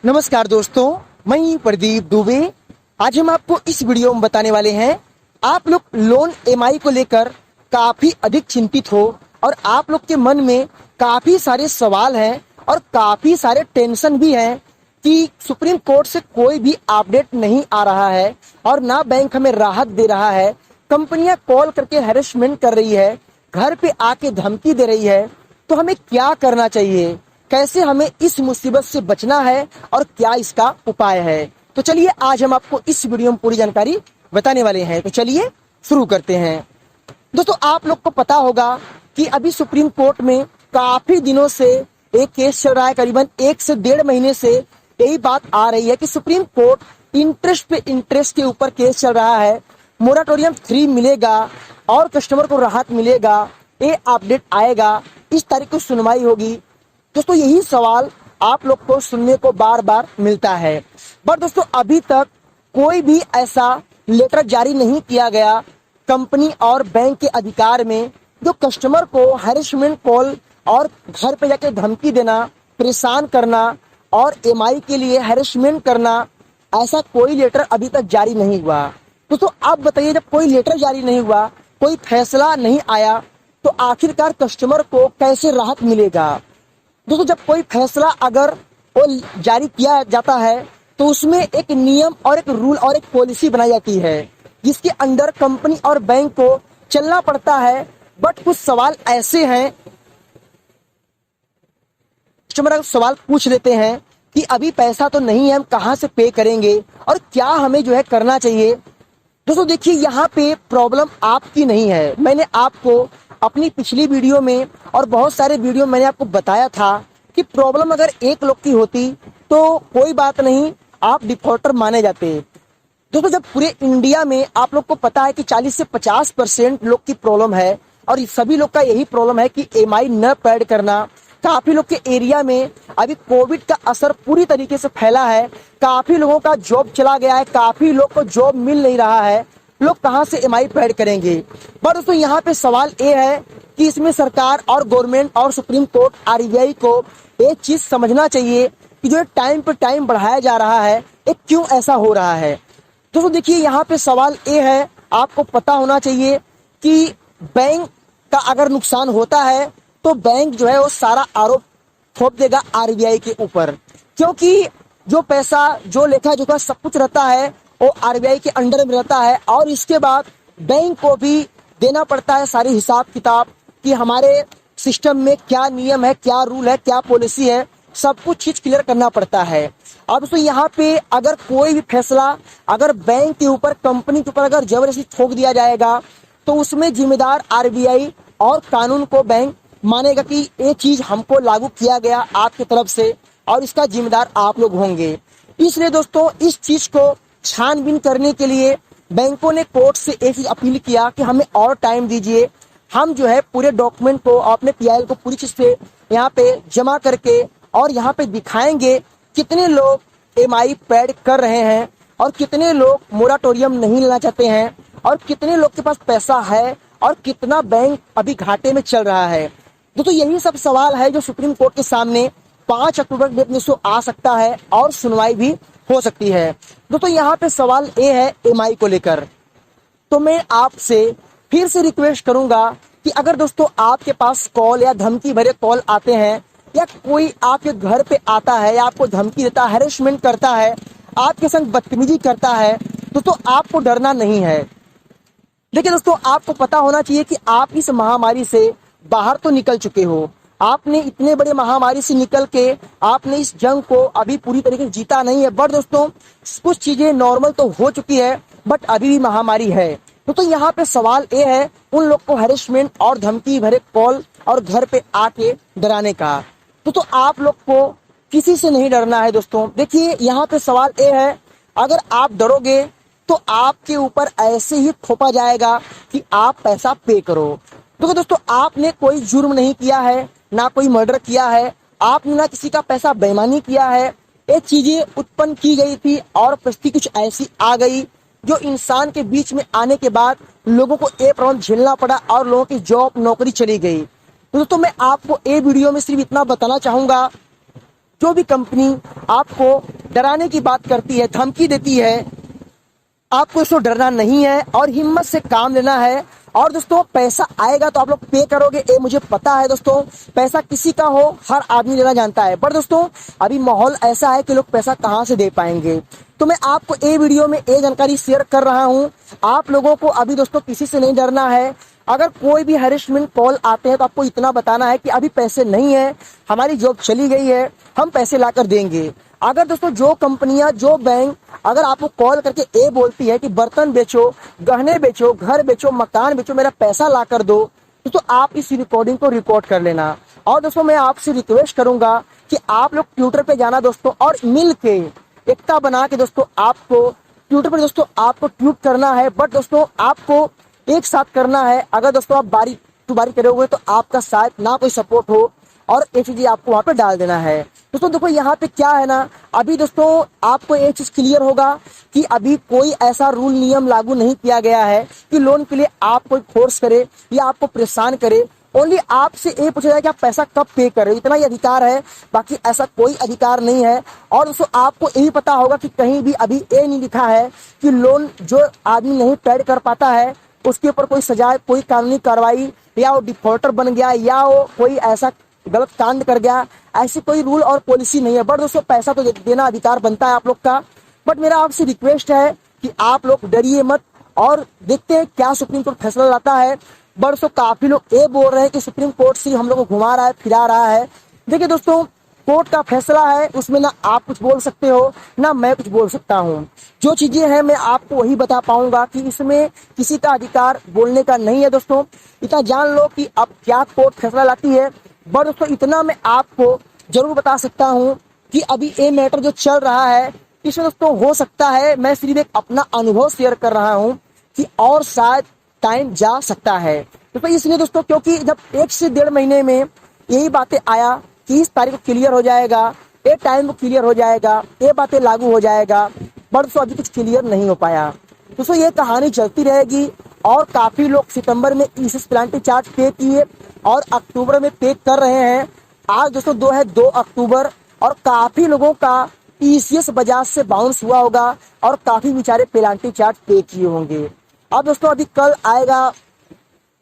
नमस्कार दोस्तों, मैं प्रदीप दुबे। आज हम आपको इस वीडियो में बताने वाले हैं, आप लोग लोन ईएमआई को लेकर काफी अधिक चिंतित हो और आप लोग के मन में काफी सारे सवाल हैं और काफी सारे टेंशन भी हैं कि सुप्रीम कोर्ट से कोई भी अपडेट नहीं आ रहा है और ना बैंक हमें राहत दे रहा है। कंपनियां कॉल करके हैरेसमेंट कर रही है, घर पे आके धमकी दे रही है। तो हमें क्या करना चाहिए, कैसे हमें इस मुसीबत से बचना है और क्या इसका उपाय है। तो चलिए आज हम आपको इस वीडियो में पूरी जानकारी बताने वाले हैं। तो चलिए शुरू करते हैं। दोस्तों, आप लोग को पता होगा कि अभी सुप्रीम कोर्ट में काफी दिनों से एक केस चल रहा है, करीबन 1 से 1.5 महीने से यही बात आ रही है कि सुप्रीम कोर्ट इंटरेस्ट पे इंटरेस्ट के ऊपर केस चल रहा है। मोराटोरियम 3 मिलेगा और कस्टमर को राहत मिलेगा, ये अपडेट आएगा, इस तारीख को सुनवाई होगी। दोस्तों, यही सवाल आप लोग को सुनने को बार बार मिलता है, बट दोस्तों अभी तक कोई भी ऐसा लेटर जारी नहीं किया गया कंपनी और बैंक के अधिकार में जो कस्टमर को हैरेसमेंट कॉल और घर पे जाके धमकी देना, परेशान करना और ईएमआई के लिए हैरेसमेंट करना, ऐसा कोई लेटर अभी तक जारी नहीं हुआ। दोस्तों आप बताइए, जब कोई लेटर जारी नहीं हुआ, कोई फैसला नहीं आया, तो आखिरकार कस्टमर को कैसे राहत मिलेगा। दोस्तों, जब कोई फैसला अगर वो जारी किया जाता है तो उसमें एक नियम और एक रूल और एक पॉलिसी बनाई जाती है जिसके अंडर कंपनी और बैंक को चलना पड़ता है। बट कुछ सवाल ऐसे हैं, कस्टमर सवाल पूछ लेते हैं कि अभी पैसा तो नहीं है, हम कहाँ से पे करेंगे और क्या हमें जो है करना चाहिए। दोस्तों देखिए, यहाँ पे प्रॉब्लम आपकी नहीं है। मैंने आपको अपनी पिछली वीडियो में और बहुत सारे वीडियो मैंने आपको बताया था कि प्रॉब्लम अगर एक लोग की होती तो कोई बात नहीं, आप डिफॉल्टर माने जाते। दोस्तों, जब पूरे इंडिया में आप लोग को पता है कि 40 से 50% लोग की प्रॉब्लम है और सभी लोग का यही प्रॉब्लम है कि ईएमआई न पेड करना। काफी लोग के एरिया में अभी कोविड का असर पूरी तरीके से फैला है, काफी लोगों का जॉब चला गया है, काफी लोग को जॉब मिल नहीं रहा है, लोग कहां से ईएमआई पेड करेंगे। पर दोस्तों यहाँ पे सवाल ये है कि इसमें सरकार और गवर्नमेंट और सुप्रीम कोर्ट आरबीआई को एक चीज समझना चाहिए कि जो टाइम पे टाइम बढ़ाया जा रहा है, ये क्यों ऐसा हो रहा है। दोस्तों देखिए, यहाँ पे सवाल ये है, आपको पता होना चाहिए कि बैंक का अगर नुकसान होता है तो बैंक जो है वो सारा आरोप थोप देगा आरबीआई के ऊपर, क्योंकि जो पैसा, जो लेखा जोखा सब कुछ रहता है वो आरबीआई के अंडर में रहता है और इसके बाद बैंक को भी देना पड़ता है सारी हिसाब किताब कि हमारे सिस्टम में क्या नियम है, क्या रूल है, क्या पॉलिसी है, सब कुछ चीज क्लियर करना पड़ता है। अब तो यहाँ पे अगर कोई भी फैसला अगर बैंक के ऊपर, कंपनी के ऊपर अगर जबरदस्ती थोक दिया जाएगा तो उसमें जिम्मेदार आरबीआई और कानून को बैंक मानेगा कि ये चीज हमको लागू किया गया आपकी तरफ से और इसका जिम्मेदार आप लोग होंगे। इसलिए दोस्तों, इस चीज को छानबीन करने के लिए बैंकों ने कोर्ट से एक ही अपील किया कि हमें और टाइम दीजिए, हम जो है पूरे डॉक्यूमेंट को, अपने पीआईएल को पूरी चीज से यहाँ पे जमा करके और यहाँ पे दिखाएंगे कितने लोग ईएमआई पेड कर रहे हैं और कितने लोग मोराटोरियम नहीं लेना चाहते हैं और कितने लोग के पास पैसा है और कितना बैंक अभी घाटे में चल रहा है। दोस्तों यही सब सवाल है जो सुप्रीम कोर्ट के सामने 5 अक्टूबर डेट से आ सकता है और सुनवाई भी हो सकती है। दोस्तों यहाँ पे सवाल ये है ईएमआई को लेकर, तो मैं आपसे फिर से रिक्वेस्ट करूंगा कि अगर दोस्तों आपके पास कॉल या धमकी भरे कॉल आते हैं या कोई आपके घर पे आता है या आपको धमकी देता है, हैरेसमेंट करता है, आपके संग बदतमीजी करता है, दोस्तों आपको डरना नहीं है। देखिए दोस्तों, आपको पता होना चाहिए कि आप इस महामारी से बाहर तो निकल चुके हो। आपने इतने बड़े महामारी से निकल के आपने इस जंग को अभी पूरी तरीके से जीता नहीं है, बट दोस्तों कुछ चीजें नॉर्मल तो हो चुकी है, बट अभी भी महामारी है। तो यहाँ पे सवाल ये है उन लोग को हैरेसमेंट और धमकी भरे कॉल और घर पे आके डराने का। तो आप लोग को किसी से नहीं डरना है। दोस्तों देखिए, यहाँ पे सवाल ये है, अगर आप डरोगे तो आपके ऊपर ऐसे ही थोपा जाएगा कि आप पैसा पे करो। तो दोस्तों आपने कोई जुर्म नहीं किया है, ना कोई मर्डर किया है, आपने ना किसी का पैसा बेईमानी किया है। ये चीजें उत्पन्न की गई थी और परिस्थिति कुछ ऐसी आ गई जो इंसान के बीच में आने के बाद लोगों को ये प्रॉब्लम झेलना पड़ा और लोगों की जॉब, नौकरी चली गई। तो दोस्तों मैं आपको ये वीडियो में सिर्फ इतना बताना चाहूंगा, जो भी कंपनी आपको डराने की बात करती है, धमकी देती है। आपको इसको डरना नहीं है और हिम्मत से काम लेना है। और दोस्तों पैसा आएगा तो आप लोग पे करोगे, ये मुझे पता है दोस्तों। पैसा किसी का हो हर आदमी लेना जानता है, पर दोस्तों अभी माहौल ऐसा है कि लोग पैसा कहाँ से दे पाएंगे। तो मैं आपको ये वीडियो में ये जानकारी शेयर कर रहा हूँ। आप लोगों को अभी दोस्तों किसी से नहीं डरना है। अगर कोई भी हैरेसमेंट कॉल आते हैं तो आपको इतना बताना है कि अभी पैसे नहीं है, हमारी जॉब चली गई है, हम पैसे लाकर देंगे। अगर दोस्तों जो कंपनियां, जो बैंक अगर आपको कॉल करके ये बोलती है कि बर्तन बेचो, गहने बेचो, घर बेचो, मकान बेचो, मेरा पैसा ला कर दो, तो आप इस रिकॉर्डिंग को रिकॉर्ड कर लेना। और दोस्तों मैं आपसे रिक्वेस्ट करूंगा कि आप लोग ट्विटर पे जाना दोस्तों, और मिल के एकता बना के दोस्तों आपको ट्विटर पर दोस्तों आपको ट्वीट करना है। बट दोस्तों आपको एक साथ करना है। अगर दोस्तों आप बारी टू बारी करोगे तो आपका शायद ना कोई सपोर्ट हो, और एक चीज आपको वहां पे डाल देना है। दोस्तों देखो यहाँ पे क्या है ना, अभी दोस्तों आपको एक चीज क्लियर होगा कि अभी कोई ऐसा रूल नियम लागू नहीं किया गया है कि लोन के लिए आप कोई फोर्स करे या आपको परेशान करे। ओनली आपसे ये पूछा जाए कि आप पैसा कब पे कर रहे हो, इतना ही अधिकार है, बाकी ऐसा कोई अधिकार नहीं है। और दोस्तों आपको यही पता होगा कि कहीं भी अभी ये नहीं लिखा है कि लोन जो आदमी नहीं पे कर पाता है उसके ऊपर कोई सजा, कोई कानूनी कार्रवाई, या वो डिफॉल्टर बन गया, या वो कोई ऐसा गलत कांड कर गया, ऐसी कोई रूल और पॉलिसी नहीं है। बट दोस्तों पैसा तो देना अधिकार बनता है आप लोग का। बट मेरा आपसे रिक्वेस्ट है कि आप लोग डरिए मत, और देखते हैं क्या सुप्रीम कोर्ट फैसला लाता है। बट दोस्तों काफी लोग ये बोल रहे हैं कि सुप्रीम कोर्ट सिर्फ हम लोग को घुमा रहा है, फिरा रहा है। देखिए दोस्तों कोर्ट का फैसला है, उसमें ना आप कुछ बोल सकते हो ना मैं कुछ बोल सकता हूँ। जो चीजें हैं मैं आपको वही बता पाऊंगा कि इसमें किसी का अधिकार बोलने का नहीं है। दोस्तों इतना जान लो कि अब क्या कोर्ट फैसला लाती है। बट दोस्तों इतना मैं आपको जरूर बता सकता हूँ कि अभी ये मैटर जो चल रहा है इसमें दोस्तों हो सकता है, मैं सिर्फ एक अपना अनुभव शेयर कर रहा हूँ कि और शायद टाइम जा सकता है। तो इसलिए दोस्तों क्योंकि जब 1 से 1.5 महीने में यही बातें आया कि इस तारीख को क्लियर हो जाएगा, ये टाइम को क्लियर हो जाएगा, ये बातें लागू हो जाएगा, बट दोस्तों अभी कुछ क्लियर नहीं हो पाया। दोस्तों ये कहानी चलती रहेगी, और काफी लोग सितंबर में ईसीएस पेनल्टी चार्ज पे किए और अक्टूबर में पे कर रहे हैं। आज दोस्तों 2 अक्टूबर, और काफी लोगों का ईसीएस बजाज से बाउंस हुआ होगा और काफी बेचारे पेनल्टी चार्ज पे किए होंगे। अब दोस्तों अभी कल आएगा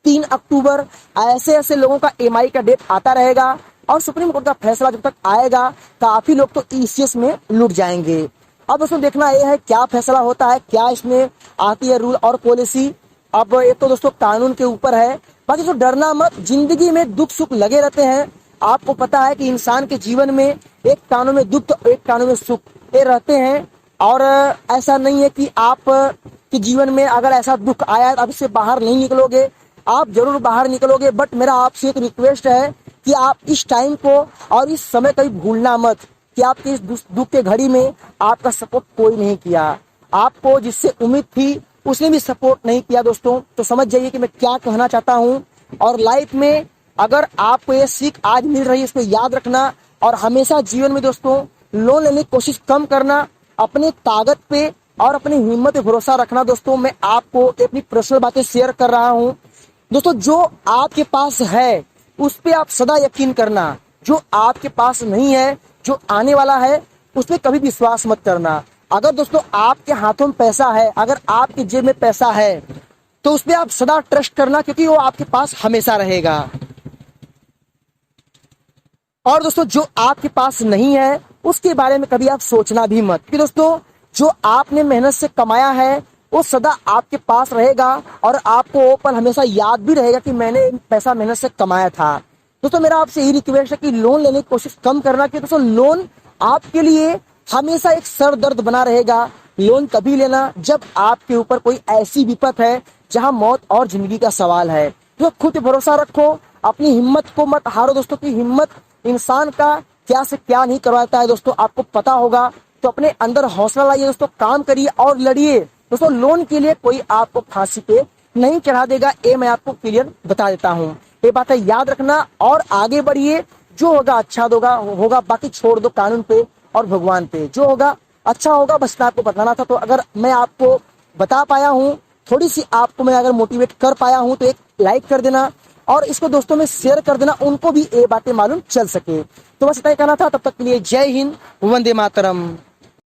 3 अक्टूबर, ऐसे ऐसे लोगों का ईएमआई का डेट आता रहेगा, और सुप्रीम कोर्ट का फैसला जब तक आएगा काफी लोग तो ईसीएस में लुट जाएंगे। अब दोस्तों देखना यह है क्या फैसला होता है, क्या इसमें आती है रूल और पॉलिसी। अब ये तो दोस्तों कानून के ऊपर है। बाकी तो डरना मत, जिंदगी में दुख सुख लगे रहते हैं। आपको पता है कि इंसान के जीवन में एक कानून में दुख तो एक कानून में सुख ये रहते हैं, और ऐसा नहीं है कि आप के जीवन में अगर ऐसा दुख आया अब इससे बाहर नहीं निकलोगे, आप जरूर बाहर निकलोगे। बट मेरा आपसे एक रिक्वेस्ट है कि आप इस टाइम को और इस समय कभी भूलना मत कि आपके इस दुख के घड़ी में आपका सपोर्ट कोई नहीं किया। आपको जिससे उम्मीद थी उसने भी सपोर्ट नहीं किया दोस्तों। तो समझ जाइए कि मैं क्या कहना चाहता हूँ। और लाइफ में अगर आपको ये सीख आज मिल रही है इसको याद रखना, और हमेशा जीवन में दोस्तों लोन लेने की कोशिश कम करना, अपने ताकत पे और अपनी हिम्मत पे भरोसा रखना। दोस्तों मैं आपको अपनी पर्सनल बातें शेयर कर रहा हूँ। दोस्तों जो आपके पास है उस पे आप सदा यकीन करना, जो आपके पास नहीं है, जो आने वाला है, उस पे कभी विश्वास मत करना। अगर दोस्तों आपके हाथों में पैसा है, अगर आपके जेब में पैसा है, तो उस पे आप सदा ट्रस्ट करना, क्योंकि वो आपके पास हमेशा रहेगा। और दोस्तों जो आपके पास नहीं है उसके बारे में कभी आप सोचना भी मत, कि दोस्तों जो आपने मेहनत से कमाया है वो सदा आपके पास रहेगा, और आपको वो पल हमेशा याद भी रहेगा कि मैंने पैसा मेहनत से कमाया था। दोस्तों मेरा आपसे यही रिक्वेस्ट है कि लोन लेने की कोशिश कम करना, कि दोस्तों लोन आपके लिए हमेशा एक सर दर्द बना रहेगा। लोन तभी लेना जब आपके ऊपर कोई ऐसी विपत है जहां मौत और जिंदगी का सवाल है। तो खुद पे भरोसा रखो, अपनी हिम्मत को मत हारो दोस्तों, की हिम्मत इंसान का क्या से क्या नहीं करवाता है दोस्तों आपको पता होगा। तो अपने अंदर हौसला लाइए दोस्तों, काम करिए और लड़िए दोस्तों। लोन के लिए कोई आपको फांसी पे नहीं चढ़ा देगा, ये मैं आपको क्लियर बता देता हूँ। ये बातें याद रखना और आगे बढ़िए। जो होगा अच्छा होगा, बाकी छोड़ दो कानून पे और भगवान पे। जो होगा अच्छा होगा, बस मैं आपको बताना था। तो अगर मैं आपको बता पाया हूँ, थोड़ी सी आपको मैं अगर मोटिवेट कर पाया हूँ, तो एक लाइक कर देना और इसको दोस्तों में शेयर कर देना, उनको भी ये बातें मालूम चल सके। तो बस इतना ही कहना था। तब तक के लिए जय हिंद, वंदे मातरम।